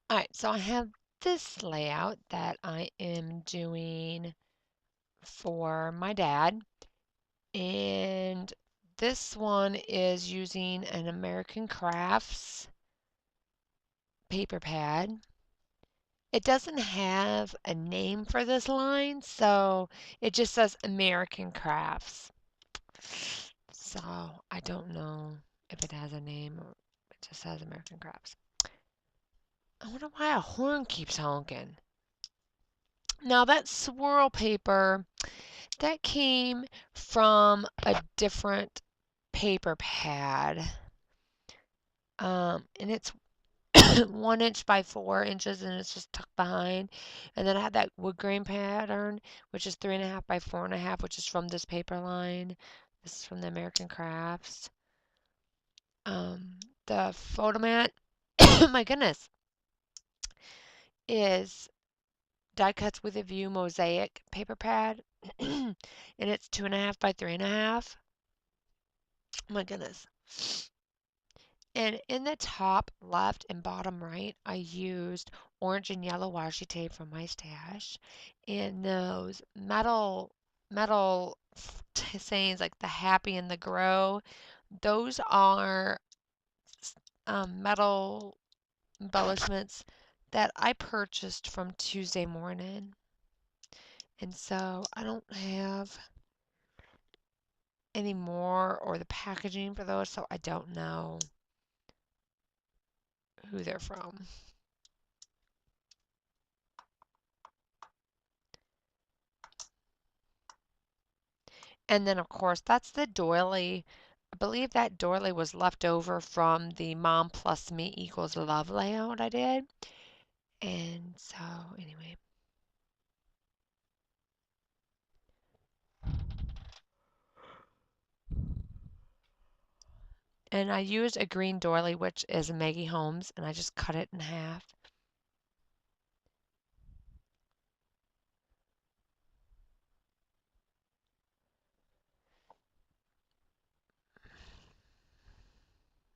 All right, so I have this layout that I am doing for my dad, and this one is using an American Crafts paper pad. It doesn't have a name for this line, so it just says American Crafts. So I don't know if it has a name or it just says American Crafts. I wonder why a horn keeps honking. Now that swirl paper, that came from a different paper pad. And it's 1 inch by 4 inches and it's just tucked behind. And then I have that wood grain pattern, which is 3.5 by 4.5, which is from this paper line. This is from the American Crafts. The photomat, my goodness, is die cuts with a view mosaic paper pad. And it's 2.5 by 3.5. My goodness. And in the top left and bottom right, I used orange and yellow washi tape from my stash. And those metal sayings like the happy and the grow, those are metal embellishments that I purchased from Tuesday morning. And so I don't have any more or the packaging for those, so I don't know who they're from. And then, of course, that's the doily. I believe that doily was left over from the Mom plus Me equals love layout I did. And so, anyway. And I used a green doily, which is Maggie Holmes, and I just cut it in half.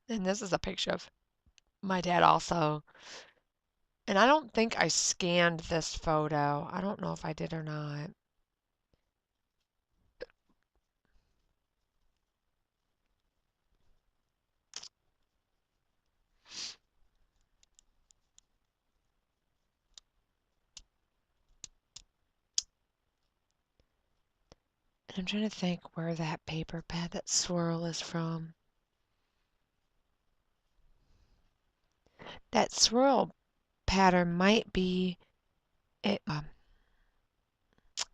And this is a picture of my dad also. And I don't think I scanned this photo. I don't know if I did or not. And I'm trying to think where that paper pad, that swirl is from. That swirl pattern might be it. I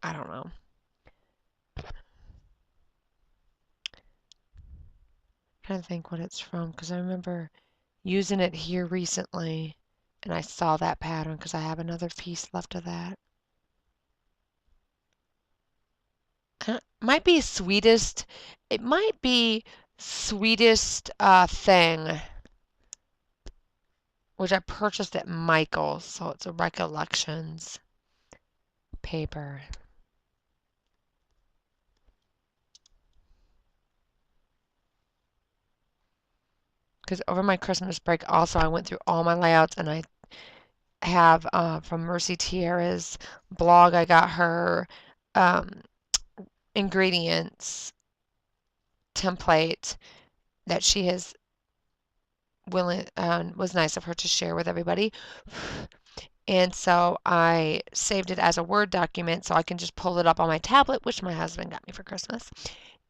don't know. I'm trying to think what it's from because I remember using it here recently and I saw that pattern because I have another piece left of that. Might be sweetest. It might be sweetest thing, which I purchased at Michael's, so it's a recollections paper. Because over my Christmas break, also I went through all my layouts, and I have from Mercy Tierra's blog, I got her um, ingredients template that she has willing was nice of her to share with everybody. And so I saved it as a Word document so I can just pull it up on my tablet, which my husband got me for Christmas.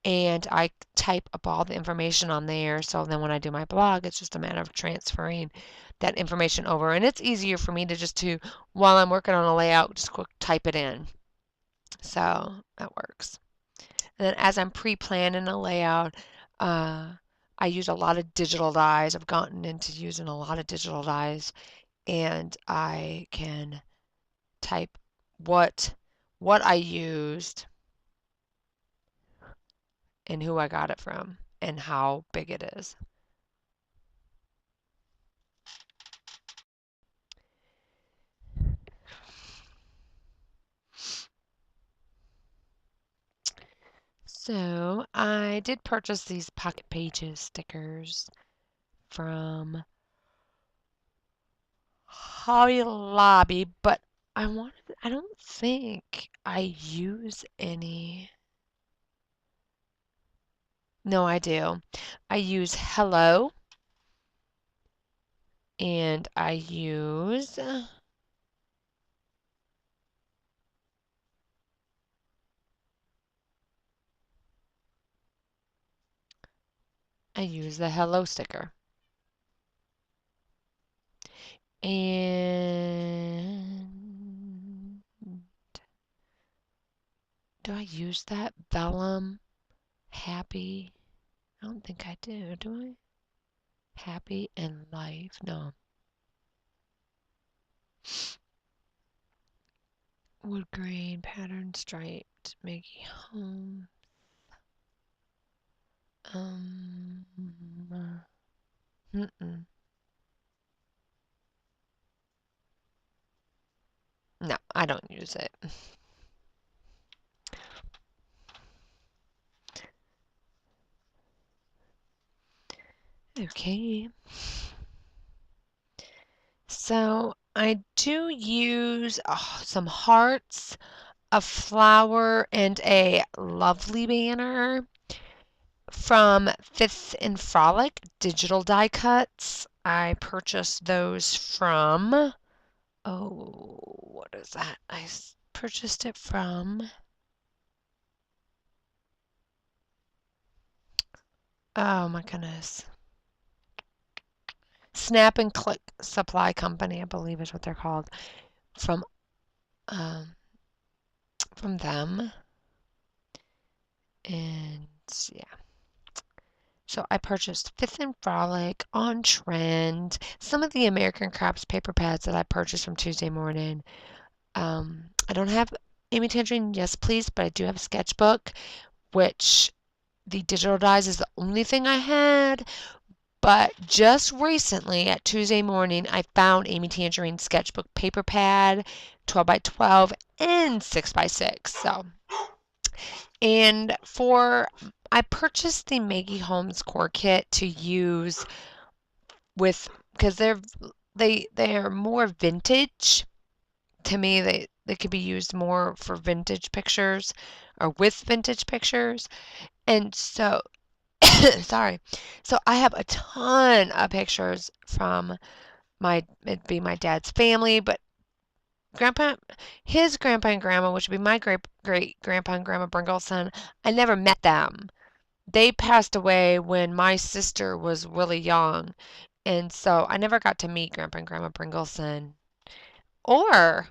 And I type up all the information on there. So then when I do my blog, it's just a matter of transferring that information over. And it's easier for me to just while I'm working on a layout, just quick type it in. So that works. And then as I'm pre-planning a layout, I use a lot of digital dies. I've gotten into using a lot of digital dies, and I can type what I used and who I got it from and how big it is. So I did purchase these Pocket Pages stickers from Hobby Lobby, but I don't think I use any. No, I do. I use Hello and I use the Hello sticker. And do I use that vellum happy? I don't think I do I? Happy and life. No. Wood grain pattern striped Maggie home. Um, mm-mm. No, I don't use it. Okay. So I do use some hearts, a flower, and a lovely banner from Fifth and Frolic digital die cuts. I purchased those from, oh, what is that? Purchased it from, oh my goodness. Snap and Click Supply Company, I believe is what they're called, from um, from them. And yeah. So I purchased Fifth and Frolic, On Trend, some of the American Crafts paper pads that I purchased from Tuesday morning. I don't have Amy Tangerine, yes please, but I do have a sketchbook, which the digital dies is the only thing I had. But just recently at Tuesday morning, I found Amy Tangerine's sketchbook paper pad, 12 by 12 and 6 by 6. So, and I purchased the Maggie Holmes core kit to use with, because they are more vintage. To me, they could be used more for vintage pictures or with vintage pictures. And so, sorry. So I have a ton of pictures from it'd be my dad's family, but grandpa, his grandpa and grandma, which would be my great grandpa and grandma Bringleson, I never met them. They passed away when my sister was really young, and so I never got to meet grandpa and grandma Bringleson. Or,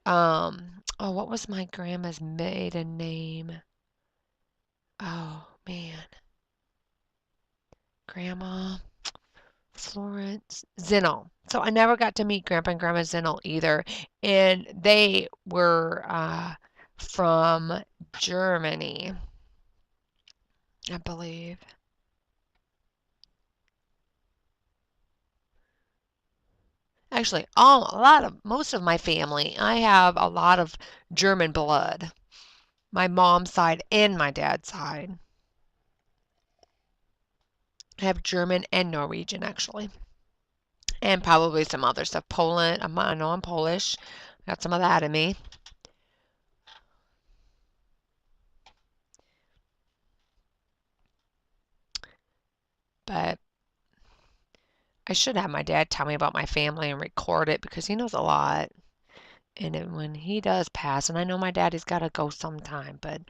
oh, what was my grandma's maiden name? Oh man, Grandma Florence Zinnel. So I never got to meet Grandpa and Grandma Zinnel either. And they were from Germany, I believe. Actually, most of my family, I have a lot of German blood. My mom's side and my dad's side. I have German and Norwegian actually. And probably some other stuff. Poland, I know I'm Polish. Got some of that in me. But I should have my dad tell me about my family and record it because he knows a lot. And then when he does pass, and I know my daddy's got to go sometime, but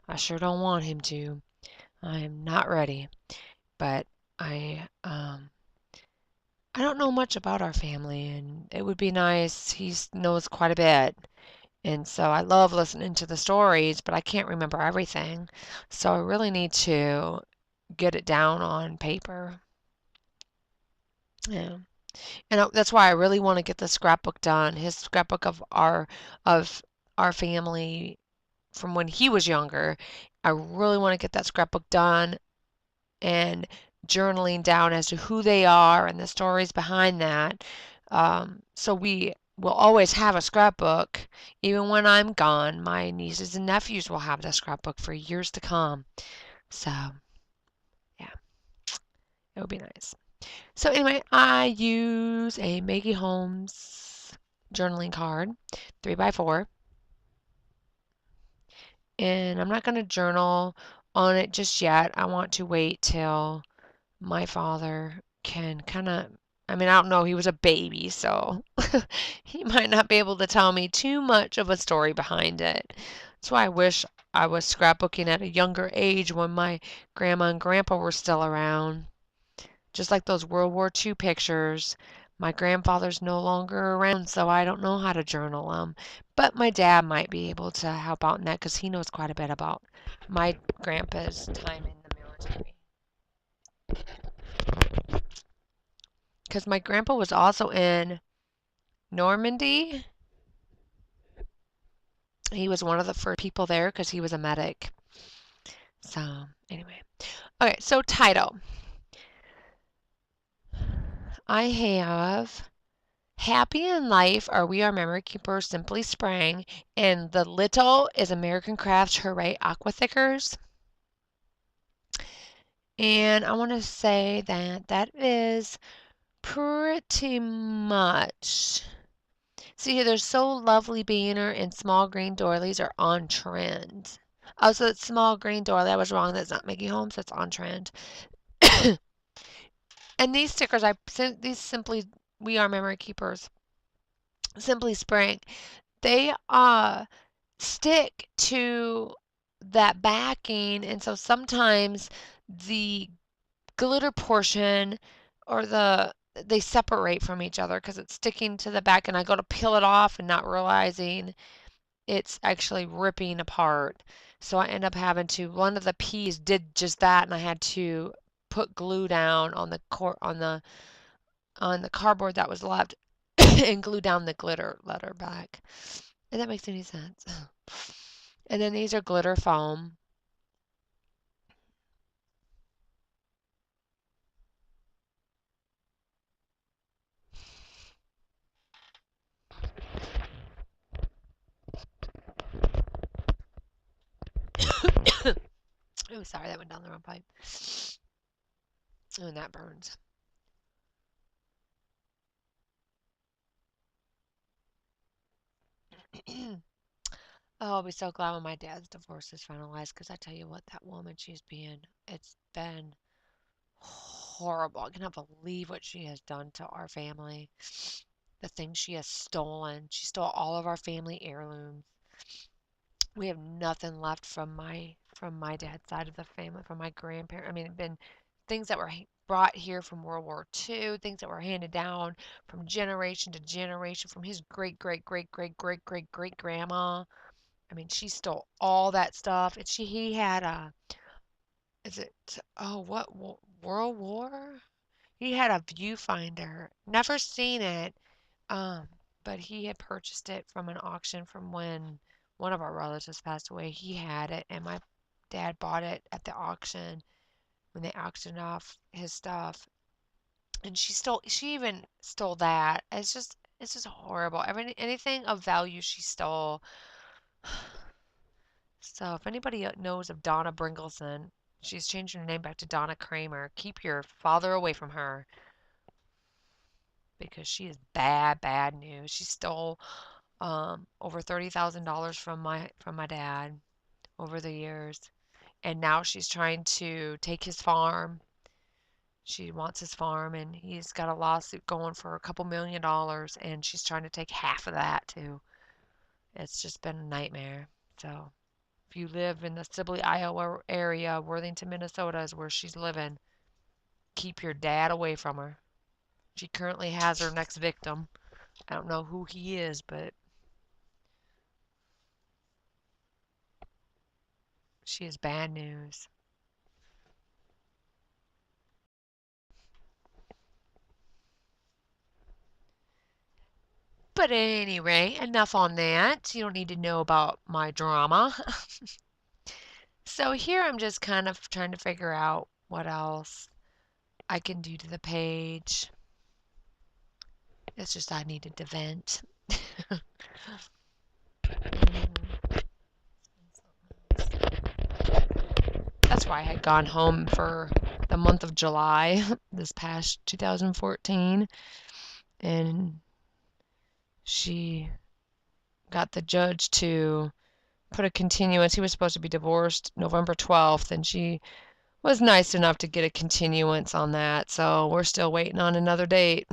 I sure don't want him to. I am not ready. But I don't know much about our family, and it would be nice. He knows quite a bit. And so I love listening to the stories, but I can't remember everything. So I really need to get it down on paper. Yeah. And that's why I really want to get the scrapbook done. His scrapbook of our family from when he was younger. I really want to get that scrapbook done and journaling down as to who they are and the stories behind that. So we will always have a scrapbook. Even when I'm gone, my nieces and nephews will have the scrapbook for years to come. So, yeah, it would be nice. So anyway, I use a Maggie Holmes journaling card, 3x4, and I'm not going to journal on it just yet. I want to wait till my father can kind of, I mean, I don't know, he was a baby, so he might not be able to tell me too much of a story behind it. That's why I wish I was scrapbooking at a younger age when my grandma and grandpa were still around. Just like those World War II pictures. My grandfather's no longer around, so I don't know how to journal them. But my dad might be able to help out in that because he knows quite a bit about my grandpa's time in the military. Because my grandpa was also in Normandy. He was one of the first people there because he was a medic. So, anyway. Okay, so title. I have Happy in Life are We Are Memory Keepers Simply Sprang, and the little is American Crafts Hooray Aqua Thickers. And I want to say that that is pretty much. See here, there's So Lovely Banner and Small Green Doilies are on trend. Oh, so it's Small Green Doily. I was wrong. That's not Mickey Holmes. That's on trend. And these stickers, these simply We Are Memory Keepers, Simply Spring. They stick to that backing, and so sometimes the glitter portion or they separate from each other because it's sticking to the back, and I go to peel it off and not realizing it's actually ripping apart. So I end up having to, one of the P's did just that, and I had to put glue down on the cardboard that was left and glue down the glitter letter back. If that makes any sense. And then these are glitter foam. Oh, sorry, that went down the wrong pipe. Oh, and that burns. Oh, I'll be so glad when my dad's divorce is finalized because I tell you what, that woman, it's been horrible. I cannot believe what she has done to our family. The things she has stolen. She stole all of our family heirlooms. We have nothing left from my dad's side of the family, from my grandparents. I mean, it'd been things that were brought here from World War II, things that were handed down from generation to generation from his great great great great great great great grandma. I mean, she stole all that stuff. And he had a, is it, oh, World War? He had a viewfinder. Never seen it. Um, but he had purchased it from an auction from when one of our relatives passed away. He had it, and my dad bought it at the auction when they auctioned off his stuff. And she even stole that. It's just horrible. Anything of value she stole. So if anybody knows of Donna Bringleson, she's changed her name back to Donna Kramer. Keep your father away from her because she is bad, bad news. She stole over $30,000 from my dad over the years, and now she's trying to take his farm. She wants his farm, and he's got a lawsuit going for a couple $1 million, and she's trying to take half of that too. It's just been a nightmare. So if you live in the Sibley, Iowa area, Worthington, Minnesota is where she's living. Keep your dad away from her. She currently has her next victim. I don't know who he is, but she is bad news. But anyway, enough on that. You don't need to know about my drama. So here I'm just kind of trying to figure out what else I can do to the page. It's just I needed to vent. That's why I had gone home for the month of July, this past 2014, and she got the judge to put a continuance. He was supposed to be divorced November 12th, and she was nice enough to get a continuance on that. So we're still waiting on another date.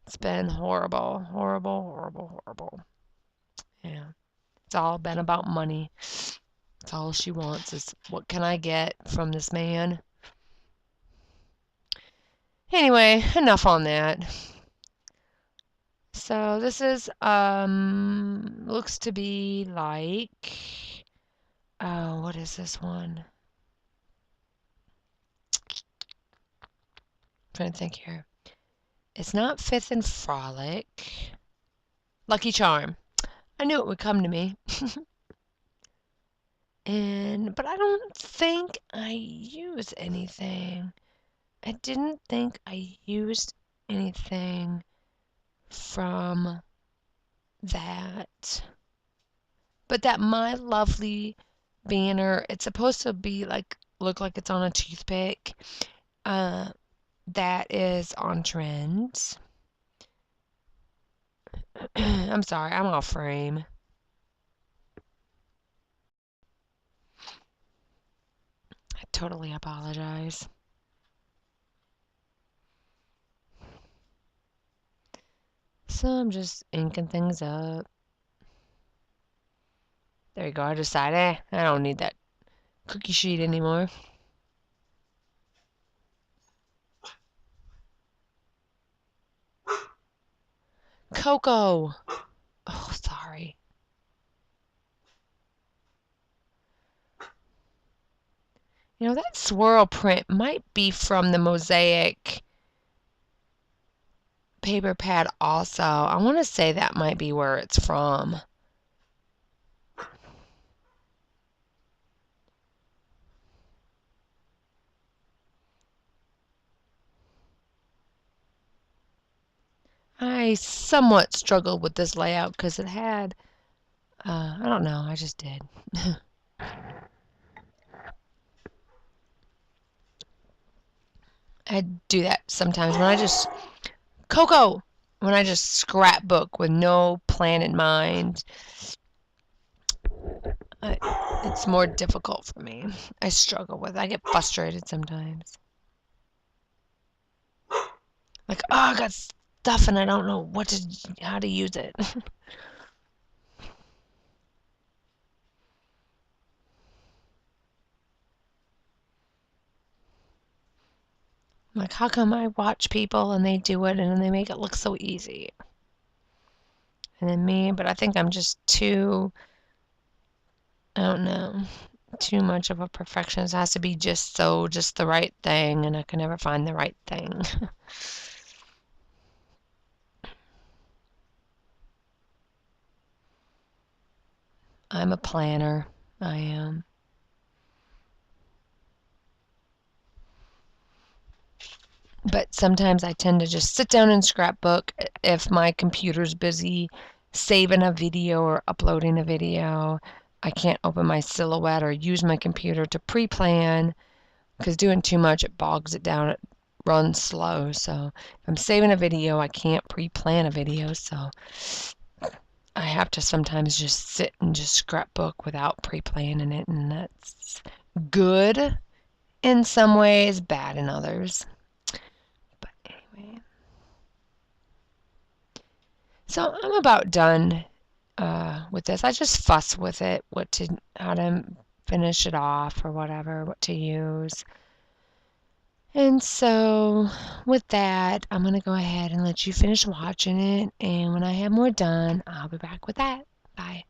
It's been horrible, horrible, horrible, horrible. Yeah. It's all been about money. That's all she wants is what can I get from this man? Anyway, enough on that. So this is looks to be like, oh, what is this one? I'm trying to think here. It's not Fifth and Frolic. Lucky Charm. I knew it would come to me. But I don't think I used anything. I didn't think I used anything from that. But that My Lovely banner, it's supposed to be like, look like it's on a toothpick. That is on trend. I'm sorry, I'm off frame. I totally apologize. So I'm just inking things up. There you go. I decided, I don't need that cookie sheet anymore. Coco. Oh, sorry. You know, that swirl print might be from the Mosaic paper pad also. I want to say that might be where it's from. I somewhat struggled with this layout because it had, I don't know, I just did. I do that sometimes when I just, Coco, when I just scrapbook with no plan in mind. It's more difficult for me. I struggle with it. I get frustrated sometimes. Like, oh, I got stuff and I don't know how to use it. Like, how come I watch people and they do it and then they make it look so easy? And then me, but I think I'm just too, I don't know, too much of a perfectionist. It has to be just the right thing, and I can never find the right thing. I'm a planner. I am. But sometimes I tend to just sit down and scrapbook if my computer's busy saving a video or uploading a video. I can't open my Silhouette or use my computer to pre-plan because doing too much, it bogs it down. It runs slow. So if I'm saving a video, I can't pre-plan a video. So I have to sometimes just sit and just scrapbook without pre-planning it. And that's good in some ways, bad in others. Anyway, so I'm about done with this. I just fuss with it, how to finish it off or whatever, what to use. And so with that, I'm going to go ahead and let you finish watching it. And when I have more done, I'll be back with that. Bye.